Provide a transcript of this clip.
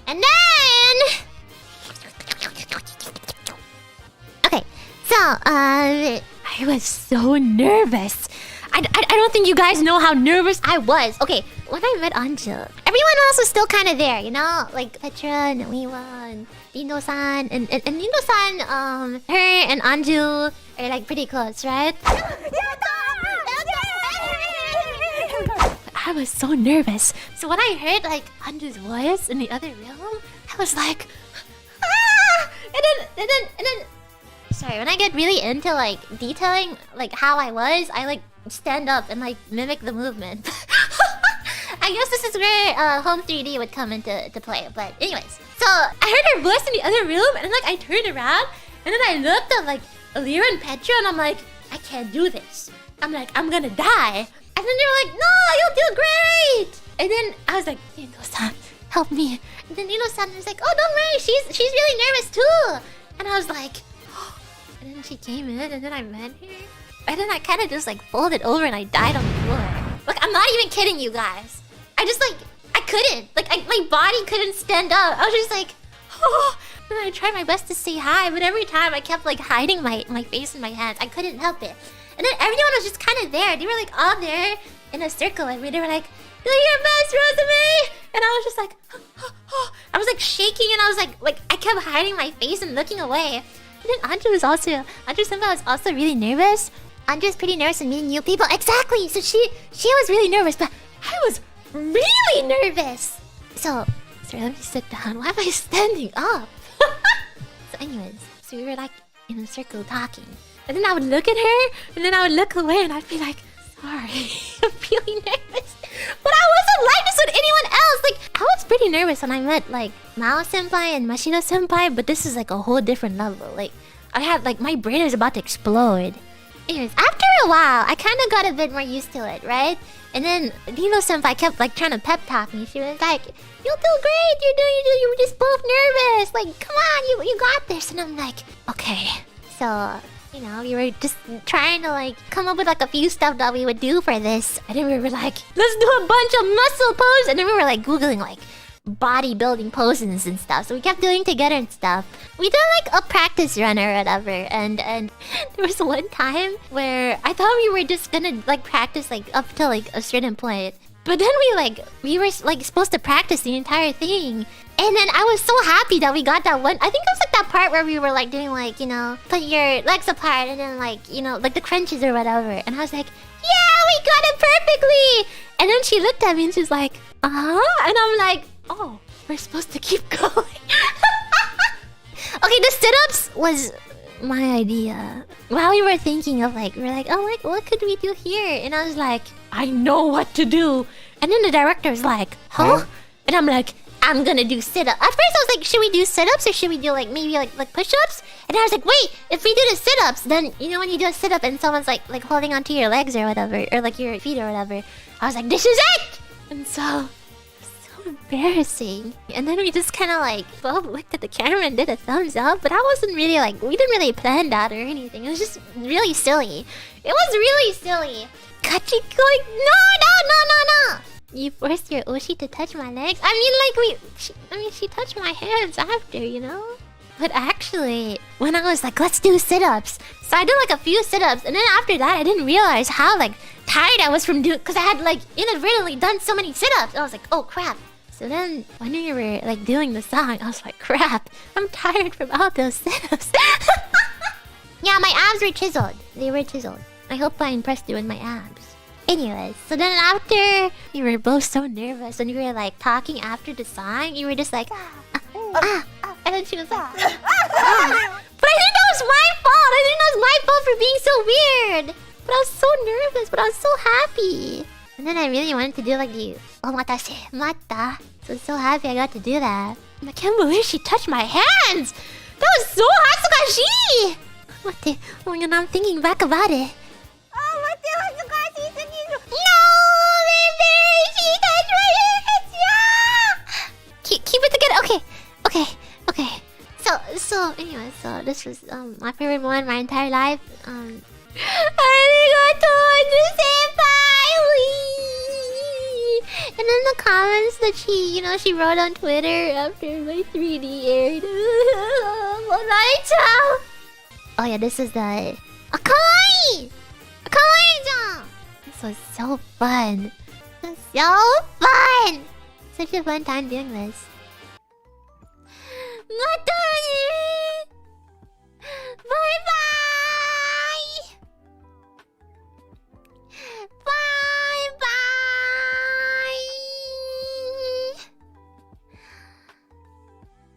And then... Okay, so, I was so nervous. I don't think you guys know how nervous I was. Okay, when I met Ange, everyone else was still kind of there, you know? Like Petra and Uiwa and Dino-san. And Dino-san, her and Anju are like pretty close, right? I was so nervous. So when I heard like Anju's voice in the other room, I was like... Ah! And then... Sorry, when I get really into like detailing like how I was, I like stand up and like mimic the movement. I guess this is where home 3D would come into play. But anyways, so I heard her voice in the other room, and then like I turned around, and then I looked at like Alira and Petra, and I'm like, I can't do this. I'm like, I'm gonna die. And then they were like, no, you'll do great. And then I was like, Dino-san, help me. And then Dino-san was like, oh, don't worry, she's really nervous too. And I was like, and then she came in, and then I met her. And then I kind of just like folded over and I died on the floor. Like, I'm not even kidding you guys. I just like, I couldn't. Like, my body couldn't stand up. I was just like, oh. And I tried my best to say hi, but every time I kept like hiding my face in my hands. I couldn't help it. And then everyone was just kind of there. They were like all there in a circle. And they were like, do your best, Rosemi! And I was just like, I was like shaking, and I was like I kept hiding my face and looking away. And then Ange-senpai was also really nervous. Ange's pretty nervous in meeting new people. Exactly! So she was really nervous, but I was really nervous! So let me sit down. Why am I standing up? So anyways, so we were like in a circle talking. And then I would look at her, and then I would look away, and I'd be like, sorry, I'm really nervous. But I wasn't like this with anyone else. Like, I was pretty nervous when I met like Mao-senpai and Mashiro-senpai, but this is like a whole different level. Like, I had like, my brain is about to explode. Anyways, after a while, I kind of got a bit more used to it, right? And then Dino-senpai kept like trying to pep talk me. She was like, you'll do great, you were just both nervous. Like, come on, you got this. And I'm like, okay. So, you know, we were just trying to like come up with like a few stuff that we would do for this. And then we were like, let's do a bunch of muscle poses. And then we were like Googling like bodybuilding poses and stuff. So we kept doing together and stuff. We did like a practice run or whatever. And there was one time where I thought we were just gonna like practice like up to like a certain point. But then we were like supposed to practice the entire thing. And then I was so happy that we got that one. I think it was like that part where we were like doing like, you know, put your legs apart and then like, you know, like the crunches or whatever. And I was like, yeah, we got it perfectly. And then she looked at me and she was like, uh-huh. And I'm like, oh, we're supposed to keep going. Okay, the sit-ups was my idea. While we were thinking of like, we were like, oh, like, what could we do here? And I was like, I know what to do. And then the director was like, huh? And I'm like, I'm gonna do sit-ups. At first I was like, should we do sit-ups or should we do like maybe like push-ups? And I was like, wait, if we do the sit-ups, then you know when you do a sit-up and someone's like holding onto your legs or whatever, or like your feet or whatever, I was like, this is it! And so embarrassing. And then we just kind of like both looked at the camera and did a thumbs up, but I wasn't really like, we didn't really plan that or anything. It was just really silly. It was really silly. Kachi going, no. You forced your Oshi to touch my legs? I mean, like, she touched my hands after, you know? But actually, when I was like, let's do sit-ups. So I did like a few sit-ups, and then after that, I didn't realize how like tired I was from doing, because I had like inadvertently done so many sit-ups. I was like, oh crap. So then, when we were like doing the song, I was like, crap, I'm tired from all those sit-ups. Yeah, my abs were chiseled. They were chiseled. I hope I impressed you with my abs. Anyways, so then after we were both so nervous and we were like talking after the song, you were just like, and then she was like, But I think that was my fault. I think that was my fault for being so weird. But I was so nervous, but I was so happy. And then I really wanted to do like the omatase mata. So I'm so happy I got to do that. I can't believe she touched my hands. That was so hatsukashi. Wait, oh my god, now I'm thinking back about it. No, baby, she touched my hands. Yeah. Keep it together. Okay. So anyway, so this was my favorite moment my entire life. Arigatou, Ange-senpai. And in the comments that she wrote on Twitter after my 3D aired. Oh yeah, this is the Kawaii! Kawaii-chan! This was so fun. This was so fun! Such a fun time doing this. Matane! Bye bye!